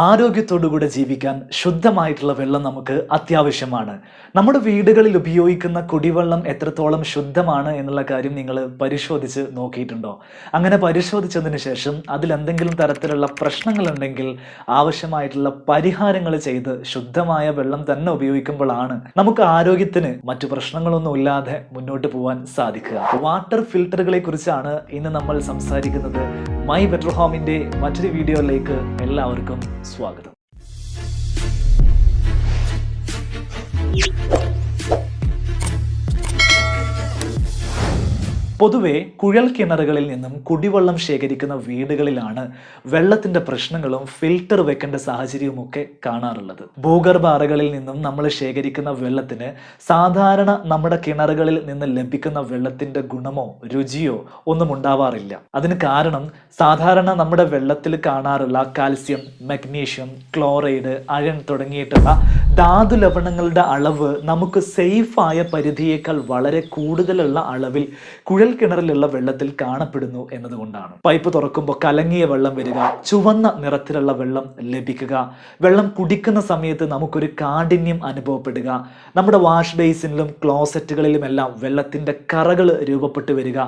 ആരോഗ്യത്തോടുകൂടെ ജീവിക്കാൻ ശുദ്ധമായിട്ടുള്ള വെള്ളം നമുക്ക് അത്യാവശ്യമാണ്. നമ്മുടെ വീടുകളിൽ ഉപയോഗിക്കുന്ന കുടിവെള്ളം എത്രത്തോളം ശുദ്ധമാണ് എന്നുള്ള കാര്യം നിങ്ങൾ പരിശോധിച്ച് നോക്കിയിട്ടുണ്ടോ? അങ്ങനെ പരിശോധിച്ചതിന് ശേഷം അതിലെന്തെങ്കിലും തരത്തിലുള്ള പ്രശ്നങ്ങളുണ്ടെങ്കിൽ ആവശ്യമായിട്ടുള്ള പരിഹാരങ്ങൾ ചെയ്ത് ശുദ്ധമായ വെള്ളം തന്നെ ഉപയോഗിക്കുമ്പോഴാണ് നമുക്ക് ആരോഗ്യത്തിന് മറ്റു പ്രശ്നങ്ങളൊന്നും ഇല്ലാതെ മുന്നോട്ട് പോകാൻ സാധിക്കുക. വാട്ടർ ഫിൽറ്ററുകളെ കുറിച്ചാണ് ഇന്ന് നമ്മൾ സംസാരിക്കുന്നത്. മൈ ബെറ്റർ ഹോമിന്റെ മറ്റൊരു വീഡിയോയിലേക്ക് എല്ലാവർക്കും സ്വാഗതം. പൊതുവെ കുഴൽ കിണറുകളിൽ നിന്നും കുടിവെള്ളം ശേഖരിക്കുന്ന വീടുകളിലാണ് വെള്ളത്തിന്റെ പ്രശ്നങ്ങളും ഫിൽട്ടർ വെക്കേണ്ട സാഹചര്യവുമൊക്കെ കാണാറുള്ളത്. ഭൂഗർഭ അറകളിൽ നിന്നും നമ്മൾ ശേഖരിക്കുന്ന വെള്ളത്തിന് സാധാരണ നമ്മുടെ കിണറുകളിൽ നിന്ന് ലഭിക്കുന്ന വെള്ളത്തിന്റെ ഗുണമോ രുചിയോ ഒന്നും ഉണ്ടാവാറില്ല. അതിന് കാരണം സാധാരണ നമ്മുടെ വെള്ളത്തിൽ കാണാറുള്ള കാൽസ്യം, മഗ്നീഷ്യം, ക്ലോറൈഡ്, അയൺ തുടങ്ങിയിട്ടുള്ള ധാതു ലവണങ്ങളുടെ അളവ് നമുക്ക് സേഫായ പരിധിയേക്കാൾ വളരെ കൂടുതലുള്ള അളവിൽ കുഴൽ കിണറിലുള്ള വെള്ളത്തിൽ കാണപ്പെടുന്നു എന്നതുകൊണ്ടാണ്. പൈപ്പ് തുറക്കുമ്പോൾ കലങ്ങിയ വെള്ളം വരിക, ചുവന്ന നിറത്തിലുള്ള വെള്ളം ലഭിക്കുക, വെള്ളം കുടിക്കുന്ന സമയത്ത് നമുക്കൊരു കാഠിന്യം അനുഭവപ്പെടുക, നമ്മുടെ വാഷ് ബേസിനിലും ക്ലോസറ്റുകളിലുമെല്ലാം വെള്ളത്തിന്റെ കറകൾ രൂപപ്പെട്ടു വരിക.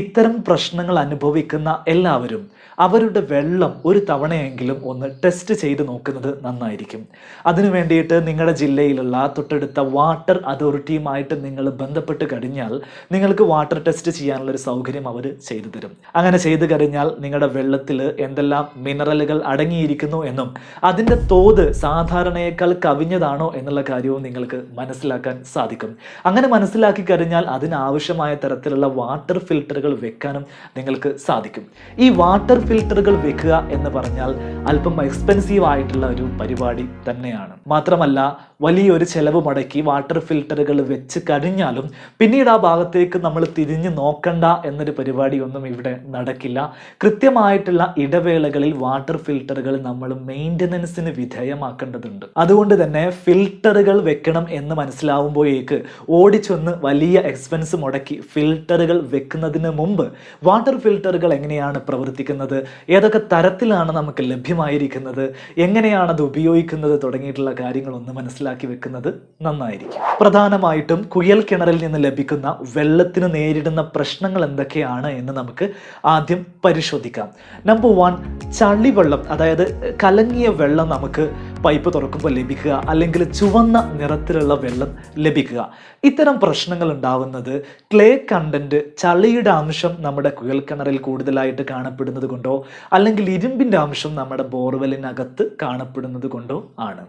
ഇത്തരം പ്രശ്നങ്ങൾ അനുഭവിക്കുന്ന എല്ലാവരും അവരുടെ വെള്ളം ഒരു തവണയെങ്കിലും ഒന്ന് ടെസ്റ്റ് ചെയ്ത് നോക്കുന്നത് നന്നായിരിക്കും. അതിനു വേണ്ടിയിട്ട് നിങ്ങളുടെ ജില്ലയിലുള്ള തൊട്ടടുത്ത വാട്ടർ അതോറിറ്റിയുമായിട്ട് നിങ്ങൾ ബന്ധപ്പെട്ട് കഴിഞ്ഞാൽ നിങ്ങൾക്ക് വാട്ടർ ടെസ്റ്റ് ചെയ്യാനുള്ളൊരു സൗകര്യം അവർ ചെയ്തു തരും. അങ്ങനെ ചെയ്തു കഴിഞ്ഞാൽ നിങ്ങളുടെ വെള്ളത്തിൽ എന്തെല്ലാം മിനറലുകൾ അടങ്ങിയിരിക്കുന്നു എന്നും അതിൻ്റെ തോത് സാധാരണയേക്കാൾ കവിഞ്ഞതാണോ എന്നുള്ള കാര്യവും നിങ്ങൾക്ക് മനസ്സിലാക്കാൻ സാധിക്കും. അങ്ങനെ മനസ്സിലാക്കി കഴിഞ്ഞാൽ അതിനാവശ്യമായ തരത്തിലുള്ള വാട്ടർ ഫിൽറ്ററുകൾ വെക്കാനും നിങ്ങൾക്ക് സാധിക്കും. ഈ വാട്ടർ ഫിൽറ്ററുകൾ വെക്കുക എന്ന് പറഞ്ഞാൽ അല്പം എക്സ്പെൻസീവ് ആയിട്ടുള്ള ഒരു പരിപാടി തന്നെയാണ്. മാത്രമല്ല വലിയൊരു ചെലവ് മുടക്കി വാട്ടർ ഫിൽറ്ററുകൾ വെച്ച് കഴിഞ്ഞാലും പിന്നീട് ആ ഭാഗത്തേക്ക് നമ്മൾ തിരിഞ്ഞു നോക്കണ്ട എന്നൊരു പരിപാടിയൊന്നും ഇവിടെ നടക്കില്ല. കൃത്യമായിട്ടുള്ള ഇടവേളകളിൽ വാട്ടർ ഫിൽറ്ററുകൾ നമ്മൾ മെയിൻ്റനൻസിന് വിധേയമാക്കേണ്ടതുണ്ട്. അതുകൊണ്ട് തന്നെ ഫിൽറ്ററുകൾ വെക്കണം എന്ന് മനസ്സിലാവുമ്പോഴേക്ക് ഓടിച്ചൊന്ന് വലിയ എക്സ്പെൻസ് മുടക്കി ഫിൽറ്ററുകൾ വെക്കുന്നതിന് മുമ്പ് വാട്ടർ ഫിൽറ്ററുകൾ എങ്ങനെയാണ് പ്രവർത്തിക്കുന്നത്, ഏതൊക്കെ തരത്തിലാണ് നമുക്ക് ലഭ്യമായിരിക്കുന്നത്, എങ്ങനെയാണ് അത് ഉപയോഗിക്കുന്നത് തുടങ്ങിയിട്ടുള്ള കാര്യങ്ങളൊന്ന് മനസ്സിലാക്കി വെക്കുന്നത് നന്നായിരിക്കും. പ്രധാനമായിട്ടും കുഴൽ കിണറിൽ നിന്ന് ലഭിക്കുന്ന വെള്ളത്തിന് നേരിടുന്ന പ്രശ്നങ്ങൾ എന്തൊക്കെയാണ് എന്ന് നമുക്ക് ആദ്യം പരിശോധിക്കാം. നമ്പർ 1, ചളിവെള്ളം, അതായത് കലങ്ങിയ വെള്ളം നമുക്ക് പൈപ്പ് തുറക്കുമ്പോൾ ലഭിക്കുക, അല്ലെങ്കിൽ ചുവന്ന നിറത്തിലുള്ള വെള്ളം ലഭിക്കുക. ഇത്തരം പ്രശ്നങ്ങൾ ഉണ്ടാവുന്നത് ക്ലേ കണ്ടന്റ്, ചളിയുടെ അംശം നമ്മുടെ കുഴൽ കിണറിൽ കൂടുതലായിട്ട് കാണപ്പെടുന്നത് കൊണ്ടോ അല്ലെങ്കിൽ ഇരുമ്പിൻ്റെ അംശം നമ്മുടെ ബോർവെല്ലിനകത്ത് കാണപ്പെടുന്നത് കൊണ്ടോ ആണ്.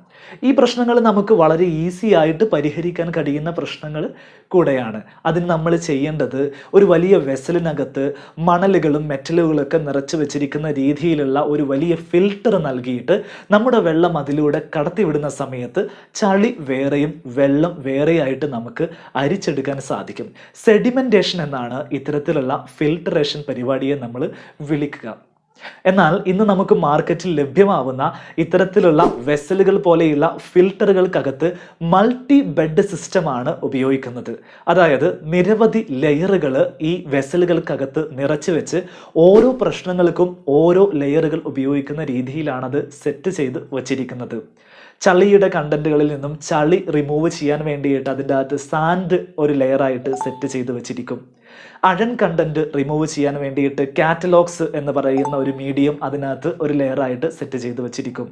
ഈ പ്രശ്നങ്ങൾ നമുക്ക് വളരെ ഈസി ആയിട്ട് പരിഹരിക്കാൻ കഴിയുന്ന പ്രശ്നങ്ങൾ കൂടെയാണ്. അതിന് നമ്മൾ ചെയ്യേണ്ടത് ഒരു വലിയ വെസലിനകത്ത് മണലുകളും മെറ്റലുകളൊക്കെ നിറച്ചു വെച്ചിരിക്കുന്ന രീതിയിലുള്ള ഒരു വലിയ ഫിൽട്ടർ നൽകിയിട്ട് നമ്മുടെ വെള്ളം അതിലൂടെ കടത്തിവിടുന്ന സമയത്ത് ചളി വേറെയും വെള്ളം വേറെയായിട്ട് നമുക്ക് അരിച്ചെടുക്കാൻ സാധിക്കും. സെഡിമെന്റേഷൻ എന്നാണ് ഇത്തരത്തിലുള്ള ഫിൽട്ടറേഷൻ പരിപാടിയെ നമ്മൾ വിളിക്കുക. എന്നാൽ ഇന്ന് നമുക്ക് മാർക്കറ്റിൽ ലഭ്യമാവുന്ന ഇത്തരത്തിലുള്ള വെസലുകൾ പോലെയുള്ള ഫിൽട്ടറുകൾക്കകത്ത് മൾട്ടി ബെഡ് സിസ്റ്റമാണ് ഉപയോഗിക്കുന്നത്. അതായത് നിരവധി ലെയറുകൾ ഈ വെസലുകൾക്കകത്ത് നിറച്ചു വെച്ച് ഓരോ പ്രശ്നങ്ങൾക്കും ഓരോ ലെയറുകൾ ഉപയോഗിക്കുന്ന രീതിയിലാണത് സെറ്റ് ചെയ്ത് വച്ചിരിക്കുന്നത്. ചളിയുടെ കണ്ടന്റുകളിൽ നിന്നും ചളി റിമൂവ് ചെയ്യാൻ വേണ്ടിയിട്ട് അതിൻ്റെ അകത്ത് സാൻഡ് ഒരു ലെയറായിട്ട് സെറ്റ് ചെയ്ത് വെച്ചിരിക്കും. അയൺ കണ്ടന്റ് റിമൂവ് ചെയ്യാൻ വേണ്ടിയിട്ട് കാറ്റലോഗ്സ് എന്ന് പറയുന്ന ഒരു മീഡിയം അതിനകത്ത് ഒരു ലെയറായിട്ട് സെറ്റ് ചെയ്ത് വെച്ചിരിക്കും.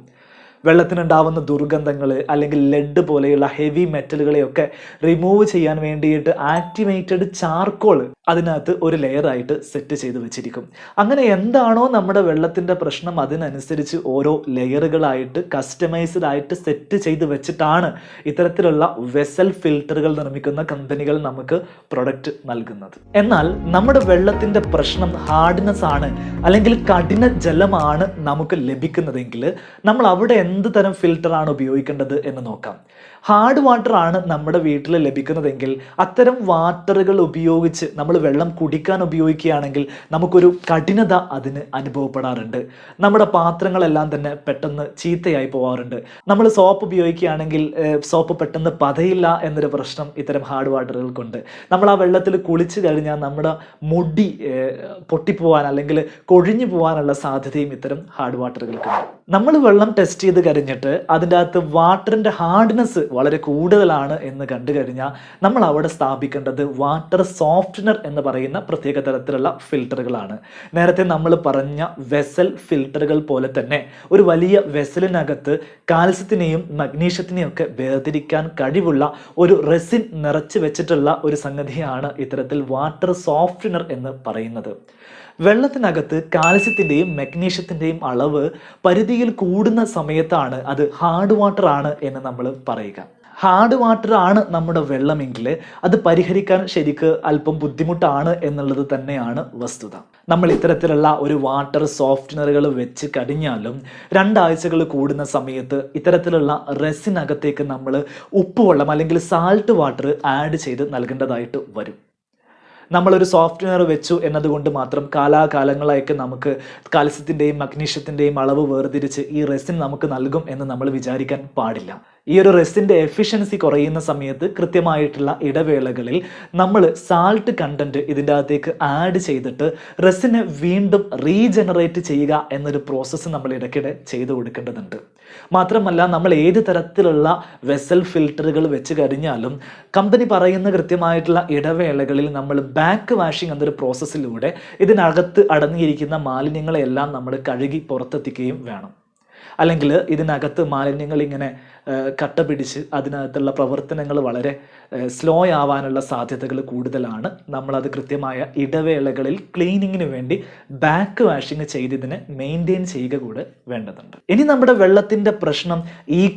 വെള്ളത്തിനുണ്ടാവുന്ന ദുർഗന്ധങ്ങൾ അല്ലെങ്കിൽ ലെഡ് പോലെയുള്ള ഹെവി മെറ്റലുകളെയൊക്കെ റിമൂവ് ചെയ്യാൻ വേണ്ടിയിട്ട് ആക്ടിവേറ്റഡ് ചാർക്കോൾ അതിനകത്ത് ഒരു ലെയറായിട്ട് സെറ്റ് ചെയ്ത് വെച്ചിരിക്കും. അങ്ങനെ എന്താണോ നമ്മുടെ വെള്ളത്തിൻ്റെ പ്രശ്നം അതിനനുസരിച്ച് ഓരോ ലെയറുകളായിട്ട് കസ്റ്റമൈസ്ഡ് ആയിട്ട് സെറ്റ് ചെയ്ത് വെച്ചിട്ടാണ് ഇത്തരത്തിലുള്ള വെസൽ ഫിൽറ്ററുകൾ നിർമ്മിക്കുന്ന കമ്പനികൾ നമുക്ക് പ്രൊഡക്റ്റ് നൽകുന്നത്. എന്നാൽ നമ്മുടെ വെള്ളത്തിൻ്റെ പ്രശ്നം ഹാർഡ്നെസ് ആണ് അല്ലെങ്കിൽ കഠിന ജലമാണ് നമുക്ക് ലഭിക്കുന്നതെങ്കിൽ നമ്മൾ അവിടെ എന്ത് തരം ഫിൽറ്ററാണ് ഉപയോഗിക്കേണ്ടത് എന്ന് നോക്കാം. ഹാർഡ് വാട്ടർ ആണ് നമ്മുടെ വീട്ടിൽ ലഭിക്കുന്നതെങ്കിൽ അത്തരം വാട്ടറുകൾ ഉപയോഗിച്ച് നമ്മൾ വെള്ളം കുടിക്കാൻ ഉപയോഗിക്കുകയാണെങ്കിൽ നമുക്കൊരു കഠിനത അതിന് അനുഭവപ്പെടാറുണ്ട്. നമ്മുടെ പാത്രങ്ങളെല്ലാം തന്നെ പെട്ടെന്ന് ചീത്തയായി പോകാറുണ്ട്. നമ്മൾ സോപ്പ് ഉപയോഗിക്കുകയാണെങ്കിൽ സോപ്പ് പെട്ടെന്ന് പതയില്ല എന്നൊരു പ്രശ്നം ഇത്തരം ഹാർഡ് വാട്ടറുകൾക്കുണ്ട്. നമ്മൾ ആ വെള്ളത്തിൽ കുളിച്ച് കഴിഞ്ഞാൽ നമ്മുടെ മുടി പൊട്ടിപ്പോവാൻ അല്ലെങ്കിൽ കൊഴിഞ്ഞു പോകാനുള്ള സാധ്യതയും ഇത്തരം ഹാർഡ് വാട്ടറുകൾക്കുണ്ട്. നമ്മൾ വെള്ളം ടെസ്റ്റ് ചെയ്ത് കഴിഞ്ഞിട്ട് അതിൻ്റെ അകത്ത് വാട്ടറിൻ്റെ ഹാർഡ്നെസ് വളരെ കൂടുതലാണ് എന്ന് കണ്ടു കഴിഞ്ഞാൽ നമ്മൾ അവിടെ സ്ഥാപിക്കേണ്ടത് വാട്ടർ സോഫ്റ്റ്നർ എന്ന് പറയുന്ന പ്രത്യേക തരത്തിലുള്ള ഫിൽറ്ററുകളാണ്. നേരത്തെ നമ്മൾ പറഞ്ഞ വെസൽ ഫിൽറ്ററുകൾ പോലെ തന്നെ ഒരു വലിയ വെസലിനകത്ത് കാൽസ്യത്തിനെയും മഗ്നീഷ്യത്തിനെയും ഒക്കെ വേർതിരിക്കാൻ കഴിവുള്ള ഒരു റെസിൻ നിറച്ച് വെച്ചിട്ടുള്ള ഒരു സംഗതിയാണ് ഇത്തരത്തിൽ വാട്ടർ സോഫ്റ്റ്നർ എന്ന് പറയുന്നത്. വെള്ളത്തിനകത്ത് കാൽസ്യത്തിൻ്റെയും മഗ്നീഷ്യത്തിൻ്റെയും അളവ് പരിധിയിൽ കൂടുന്ന സമയത്താണ് അത് ഹാർഡ് വാട്ടർ ആണ് എന്ന് നമ്മൾ പറയുക. ഹാർഡ് വാട്ടർ ആണ് നമ്മുടെ വെള്ളമെങ്കിൽ അത് പരിഹരിക്കാൻ ശരിക്ക് അല്പം ബുദ്ധിമുട്ടാണ് എന്നുള്ളത് തന്നെയാണ് വസ്തുത. നമ്മൾ ഇത്തരത്തിലുള്ള ഒരു വാട്ടർ സോഫ്റ്റ്നറുകൾ വെച്ച് കഴിഞ്ഞാലും 2 ആഴ്ചകൾ കൂടുന്ന സമയത്ത് ഇത്തരത്തിലുള്ള റെസിനകത്തേക്ക് നമ്മൾ ഉപ്പുവെള്ളം അല്ലെങ്കിൽ സാൾട്ട് വാട്ടർ ആഡ് ചെയ്ത് നൽകേണ്ടതായിട്ട് വരും. നമ്മളൊരു സോഫ്റ്റ്വെയർ വെച്ചു എന്നതുകൊണ്ട് മാത്രം കാലാകാലങ്ങളായിട്ട് നമുക്ക് കാൽസ്യത്തിൻ്റെയും മഗ്നീഷ്യത്തിൻ്റെയും അളവ് വേർതിരിച്ച് ഈ റെസിൻ നമുക്ക് നൽകും എന്ന് നമ്മൾ വിചാരിക്കാൻ പാടില്ല. ഈ ഒരു റെസിൻ്റെ എഫിഷ്യൻസി കുറയുന്ന സമയത്ത് കൃത്യമായിട്ടുള്ള ഇടവേളകളിൽ നമ്മൾ സാൾട്ട് കണ്ടന്റ് ഇതിൻ്റെ അകത്തേക്ക് ആഡ് ചെയ്തിട്ട് റെസിനെ വീണ്ടും റീജനറേറ്റ് ചെയ്യുക എന്നൊരു പ്രോസസ്സ് നമ്മൾ ഇടയ്ക്കിടെ ചെയ്തു കൊടുക്കേണ്ടതുണ്ട്. മാത്രമല്ല നമ്മൾ ഏത് തരത്തിലുള്ള വെസൽ ഫിൽറ്ററുകൾ വെച്ച് കഴിഞ്ഞാലും കമ്പനി പറയുന്ന കൃത്യമായിട്ടുള്ള ഇടവേളകളിൽ നമ്മൾ ബാക്ക് വാഷിംഗ് എന്നൊരു പ്രോസസ്സിലൂടെ ഇതിനകത്ത് അടങ്ങിയിരിക്കുന്ന മാലിന്യങ്ങളെല്ലാം നമ്മൾ കഴുകി പുറത്തെത്തിക്കുകയും വേണം. അല്ലെങ്കിൽ ഇതിനകത്ത് മാലിന്യങ്ങൾ ഇങ്ങനെ കട്ട പിടിച്ച് അതിനകത്തുള്ള പ്രവർത്തനങ്ങൾ വളരെ സ്ലോ ആവാനുള്ള സാധ്യതകൾ കൂടുതലാണ്. നമ്മളത് കൃത്യമായ ഇടവേളകളിൽ ക്ലീനിങ്ങിന് വേണ്ടി ബാക്ക് വാഷിംഗ് ചെയ്ത് ഇതിനെ മെയിൻറ്റെയിൻ ചെയ്യുക കൂടെ വേണ്ടതുണ്ട്. ഇനി നമ്മുടെ വെള്ളത്തിൻ്റെ പ്രശ്നം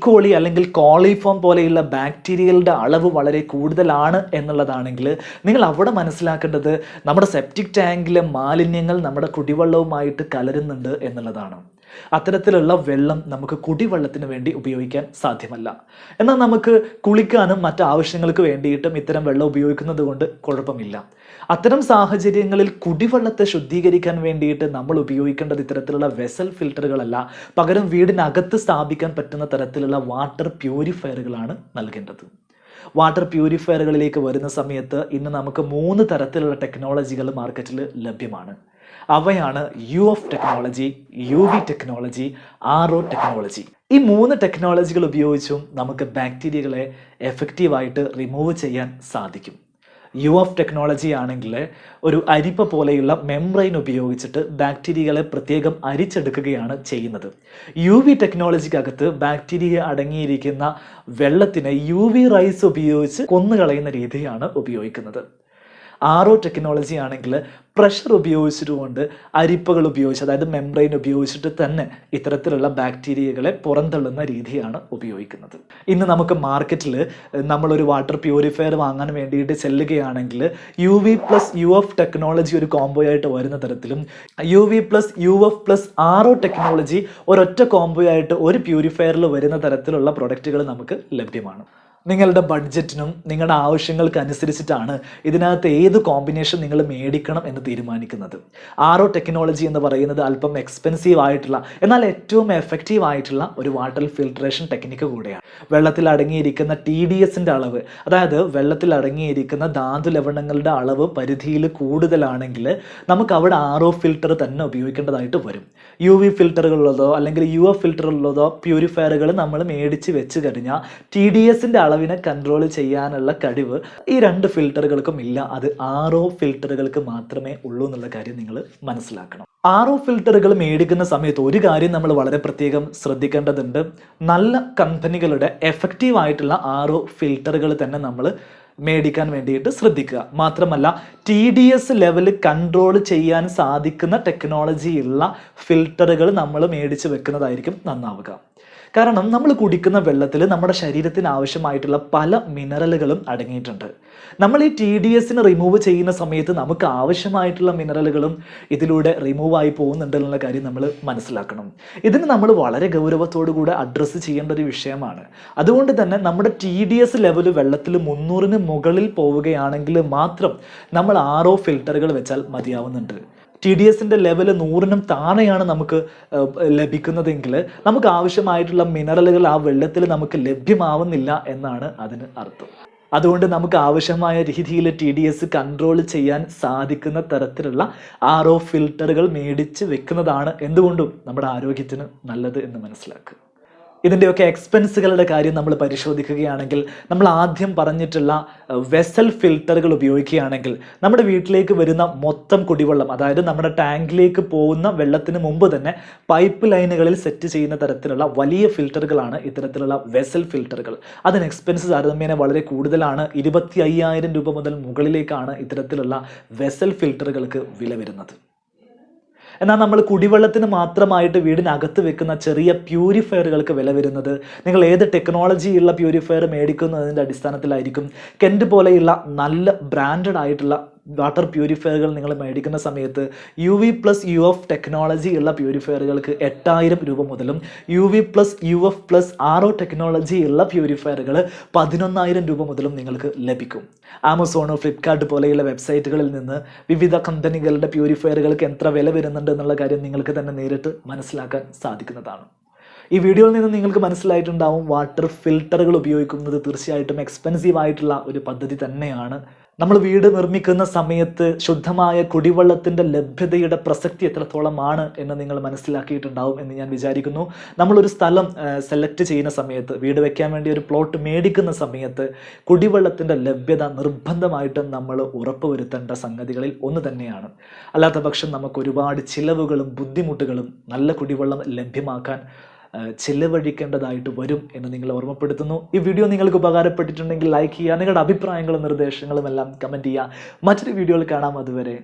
കോളി അല്ലെങ്കിൽ കോളിഫോം പോലെയുള്ള ബാക്ടീരിയകളുടെ അളവ് വളരെ കൂടുതലാണ് എന്നുള്ളതാണെങ്കിൽ നിങ്ങൾ അവിടെ മനസ്സിലാക്കേണ്ടത് നമ്മുടെ സെപ്റ്റിക് ടാങ്കിലെ മാലിന്യങ്ങൾ നമ്മുടെ കുടിവെള്ളവുമായിട്ട് കലരുന്നുണ്ട് എന്നുള്ളതാണ്. അത്തരത്തിലുള്ള വെള്ളം നമുക്ക് കുടിവെള്ളത്തിന് വേണ്ടി ഉപയോഗിക്കാൻ സാധ്യമല്ല. എന്നാൽ നമുക്ക് കുളിക്കാനും മറ്റ് ആവശ്യങ്ങൾക്ക് വേണ്ടിയിട്ടും ഇത്തരം വെള്ളം ഉപയോഗിക്കുന്നത് കൊണ്ട് കുഴപ്പമില്ല. അത്തരം സാഹചര്യങ്ങളിൽ കുടിവെള്ളത്തെ ശുദ്ധീകരിക്കാൻ വേണ്ടിയിട്ട് നമ്മൾ ഉപയോഗിക്കേണ്ടത് ഇത്തരത്തിലുള്ള വെസൽ ഫിൽറ്ററുകളല്ല, പകരം വീടിനകത്ത് സ്ഥാപിക്കാൻ പറ്റുന്ന തരത്തിലുള്ള വാട്ടർ പ്യൂരിഫയറുകളാണ് നൽകേണ്ടത്. വാട്ടർ പ്യൂരിഫയറുകളിലേക്ക് വരുന്ന സമയത്ത് ഇന്ന് നമുക്ക് 3 തരത്തിലുള്ള ടെക്നോളജികൾ മാർക്കറ്റിൽ ലഭ്യമാണ്. അവയാണ് UF technology, UV technology, RO technology. ഈ 3 ടെക്നോളജികൾ ഉപയോഗിച്ചും നമുക്ക് ബാക്ടീരിയകളെ എഫക്റ്റീവായിട്ട് റിമൂവ് ചെയ്യാൻ സാധിക്കും. UF ടെക്നോളജി ആണെങ്കിൽ ഒരു അരിപ്പ പോലെയുള്ള മെംബ്രെയിൻ ഉപയോഗിച്ചിട്ട് ബാക്ടീരിയകളെ പ്രത്യേകം അരിച്ചെടുക്കുകയാണ് ചെയ്യുന്നത്. UV ടെക്നോളജിക്കകത്ത് ബാക്ടീരിയ അടങ്ങിയിരിക്കുന്ന വെള്ളത്തിനെ UV റൈസ് ഉപയോഗിച്ച് കൊന്നുകളയുന്ന രീതിയാണ് ഉപയോഗിക്കുന്നത്. RO ടെക്നോളജി ആണെങ്കിൽ പ്രഷർ ഉപയോഗിച്ചിട്ടുകൊണ്ട് അരിപ്പകൾ ഉപയോഗിച്ച്, അതായത് മെംബ്രെയിൻ ഉപയോഗിച്ചിട്ട് തന്നെ ഇത്തരത്തിലുള്ള ബാക്ടീരിയകളെ പുറന്തള്ളുന്ന രീതിയാണ് ഉപയോഗിക്കുന്നത്. ഇന്ന് നമുക്ക് മാർക്കറ്റിൽ നമ്മളൊരു വാട്ടർ പ്യൂരിഫയർ വാങ്ങാൻ വേണ്ടിയിട്ട് ചെല്ലുകയാണെങ്കിൽ UV + UF ടെക്നോളജി ഒരു കോംബോ ആയിട്ട് വരുന്ന തരത്തിലും UV + UF + RO ടെക്നോളജി ഒരൊറ്റ കോംബോ ആയിട്ട് ഒരു പ്യൂരിഫയറിൽ വരുന്ന തരത്തിലുള്ള പ്രൊഡക്റ്റുകൾ നമുക്ക് ലഭ്യമാണ്. നിങ്ങളുടെ ബഡ്ജറ്റിനും നിങ്ങളുടെ ആവശ്യങ്ങൾക്ക് അനുസരിച്ചിട്ടാണ് ഇതിനകത്ത് ഏത് കോമ്പിനേഷൻ നിങ്ങൾ മേടിക്കണം എന്ന് തീരുമാനിക്കുന്നത്. RO ടെക്നോളജി എന്ന് പറയുന്നത് അല്പം എക്സ്പെൻസീവ് ആയിട്ടുള്ള എന്നാൽ ഏറ്റവും എഫക്റ്റീവ് ആയിട്ടുള്ള ഒരു വാട്ടർ ഫിൽട്രേഷൻ ടെക്നിക്ക് കൂടെയാണ്. വെള്ളത്തിൽ അടങ്ങിയിരിക്കുന്ന TDSൻ്റെ അളവ്, അതായത് വെള്ളത്തിൽ അടങ്ങിയിരിക്കുന്ന ധാതു ലവണങ്ങളുടെ അളവ് പരിധിയിൽ കൂടുതലാണെങ്കിൽ നമുക്ക് അവിടെ RO ഫിൽറ്റർ തന്നെ ഉപയോഗിക്കേണ്ടതായിട്ട് വരും. UV ഫിൽറ്ററുകളുള്ളതോ അല്ലെങ്കിൽ UF ഫിൽറ്ററുള്ളതോ പ്യൂരിഫയറുകൾ നമ്മൾ മേടിച്ച് വെച്ച് കഴിഞ്ഞാൽ TDSൻ്റെ അളവിനെ കൺട്രോൾ ചെയ്യാനുള്ള കഴിവ് ഈ 2 ഫിൽറ്ററുകൾക്കും ഇല്ല. അത് RO ഫിൽറ്ററുകൾക്ക് മാത്രമേ ഉള്ളൂ എന്നുള്ള കാര്യം നിങ്ങൾ മനസ്സിലാക്കണം. RO ഫിൽറ്ററുകൾ മേടിക്കുന്ന സമയത്ത് ഒരു കാര്യം നമ്മൾ വളരെ പ്രത്യേകം ശ്രദ്ധിക്കേണ്ടതുണ്ട്. നല്ല കമ്പനികളുടെ എഫക്റ്റീവ് ആയിട്ടുള്ള RO ഫിൽറ്ററുകൾ തന്നെ നമ്മൾ മേടിക്കാൻ വേണ്ടിയിട്ട് ശ്രദ്ധിക്കുക. മാത്രമല്ല TDS ലെവൽ കൺട്രോൾ ചെയ്യാൻ സാധിക്കുന്ന ടെക്നോളജി ഉള്ള ഫിൽറ്ററുകൾ നമ്മൾ മേടിച്ച് വെക്കുന്നതായിരിക്കും നന്നാവുക. കാരണം നമ്മൾ കുടിക്കുന്ന വെള്ളത്തിൽ നമ്മുടെ ശരീരത്തിന് ആവശ്യമായിട്ടുള്ള പല മിനറലുകളും അടങ്ങിയിട്ടുണ്ട്. നമ്മൾ ഈ TDSനെ റിമൂവ് ചെയ്യുന്ന സമയത്ത് നമുക്ക് ആവശ്യമായിട്ടുള്ള മിനറലുകളും ഇതിലൂടെ റിമൂവ് ആയി പോകുന്നുണ്ട് എന്നുള്ള കാര്യം നമ്മൾ മനസ്സിലാക്കണം. ഇതിന് നമ്മൾ വളരെ ഗൗരവത്തോടു കൂടെ അഡ്രസ്സ് ചെയ്യേണ്ട ഒരു വിഷയമാണ്. അതുകൊണ്ട് തന്നെ നമ്മുടെ TDS ലെവൽ വെള്ളത്തിൽ 300-ന് മുകളിൽ പോവുകയാണെങ്കിൽ മാത്രം നമ്മൾ RO ഫിൽറ്ററുകൾ വെച്ചാൽ മതിയാവുന്നുണ്ട്. TDSൻ്റെ ലെവൽ 100-നും താഴെയാണ് നമുക്ക് ലഭിക്കുന്നതെങ്കിൽ നമുക്ക് ആവശ്യമായിട്ടുള്ള മിനറലുകൾ ആ വെള്ളത്തിൽ നമുക്ക് ലഭ്യമാവുന്നില്ല എന്നാണ് അതിന് അർത്ഥം. അതുകൊണ്ട് നമുക്ക് ആവശ്യമായ രീതിയിൽ TDS കൺട്രോൾ ചെയ്യാൻ സാധിക്കുന്ന തരത്തിലുള്ള RO ഫിൽറ്ററുകൾ മേടിച്ച് വെക്കുന്നതാണ് എന്തുകൊണ്ടും നമ്മുടെ ആരോഗ്യത്തിന് നല്ലത് എന്ന് മനസ്സിലാക്കുക. ഇതിൻ്റെയൊക്കെ എക്സ്പെൻസുകളുടെ കാര്യം നമ്മൾ പരിശോധിക്കുകയാണെങ്കിൽ നമ്മൾ ആദ്യം പറഞ്ഞിട്ടുള്ള വെസൽ ഫിൽറ്ററുകൾ ഉപയോഗിക്കുകയാണെങ്കിൽ നമ്മുടെ വീട്ടിലേക്ക് വരുന്ന മൊത്തം കുടിവെള്ളം, അതായത് നമ്മുടെ ടാങ്കിലേക്ക് പോകുന്ന വെള്ളത്തിന് മുമ്പ് തന്നെ പൈപ്പ് ലൈനുകളിൽ സെറ്റ് ചെയ്യുന്ന തരത്തിലുള്ള വലിയ ഫിൽറ്ററുകളാണ് ഇത്തരത്തിലുള്ള വെസൽ ഫിൽറ്ററുകൾ. അതിന് എക്സ്പെൻസ് താരതമ്യേന വളരെ കൂടുതലാണ്. 25,000 രൂപ മുതൽ മുകളിലേക്കാണ് ഇത്തരത്തിലുള്ള വെസൽ ഫിൽറ്ററുകൾക്ക് വില വരുന്നത്. എന്നാൽ നമ്മൾ കുടിവെള്ളത്തിന് മാത്രമായിട്ട് വീടിനകത്ത് വെക്കുന്ന ചെറിയ പ്യൂരിഫയറുകൾക്ക് വില വരുന്നത് നിങ്ങൾ ഏത് ടെക്നോളജിയുള്ള പ്യൂരിഫയർ മേടിക്കുന്നതിൻ്റെ അടിസ്ഥാനത്തിലായിരിക്കും. കെൻറ്റ് പോലെയുള്ള നല്ല ബ്രാൻഡഡ് ആയിട്ടുള്ള വാട്ടർ പ്യൂരിഫയറുകൾ നിങ്ങൾ മേടിക്കുന്ന സമയത്ത് UV+UF ടെക്നോളജി ഉള്ള പ്യൂരിഫയറുകൾക്ക് 8,000 രൂപ മുതലും UV+UF+ RO ടെക്നോളജി ഉള്ള പ്യൂരിഫയറുകൾ 11,000 രൂപ മുതലും നിങ്ങൾക്ക് ലഭിക്കും. ആമസോണോ ഫ്ലിപ്കാർട്ട് പോലെയുള്ള വെബ്സൈറ്റുകളിൽ നിന്ന് വിവിധ കമ്പനികളുടെ പ്യൂരിഫയറുകൾക്ക് എത്ര വില വരുന്നുണ്ട് എന്നുള്ള കാര്യം നിങ്ങൾക്ക് തന്നെ നേരിട്ട് മനസ്സിലാക്കാൻ സാധിക്കുന്നതാണ്. ഈ വീഡിയോയിൽ നിന്ന് നിങ്ങൾക്ക് മനസ്സിലായിട്ടുണ്ടാവും വാട്ടർ ഫിൽറ്ററുകൾ ഉപയോഗിക്കുന്നത് തീർച്ചയായിട്ടും എക്സ്പെൻസീവ് ആയിട്ടുള്ള ഒരു പദ്ധതി തന്നെയാണ്. നമ്മൾ വീട് നിർമ്മിക്കുന്ന സമയത്ത് ശുദ്ധമായ കുടിവെള്ളത്തിൻ്റെ ലഭ്യതയുടെ പ്രസക്തി എത്രത്തോളമാണ് എന്ന് നിങ്ങൾ മനസ്സിലാക്കിയിട്ടുണ്ടാവും എന്ന് ഞാൻ വിചാരിക്കുന്നു. നമ്മളൊരു സ്ഥലം സെലക്ട് ചെയ്യുന്ന സമയത്ത്, വീട് വെക്കാൻ വേണ്ടി ഒരു പ്ലോട്ട് മേടിക്കുന്ന സമയത്ത് കുടിവെള്ളത്തിൻ്റെ ലഭ്യത നിർബന്ധമായിട്ടും നമ്മൾ ഉറപ്പുവരുത്തേണ്ട സംഗതികളിൽ ഒന്ന് തന്നെയാണ്. അല്ലാത്ത പക്ഷം നമുക്ക് ഒരുപാട് ചിലവുകളും ബുദ്ധിമുട്ടുകളും നല്ല കുടിവെള്ളം ലഭ്യമാക്കാൻ ചിലവഴിക്കേണ്ടതായിട്ട് വരും എന്ന് നിങ്ങൾ ഓർമ്മപ്പെടുത്തുന്നു. ഈ വീഡിയോ നിങ്ങൾക്ക് ഉപകാരപ്പെട്ടിട്ടുണ്ടെങ്കിൽ ലൈക്ക് ചെയ്യുക, നിങ്ങളുടെ അഭിപ്രായങ്ങളും നിർദ്ദേശങ്ങളും എല്ലാം കമൻറ്റ് ചെയ്യുക. മറ്റൊരു വീഡിയോയിൽ കാണാം. അതുവരെ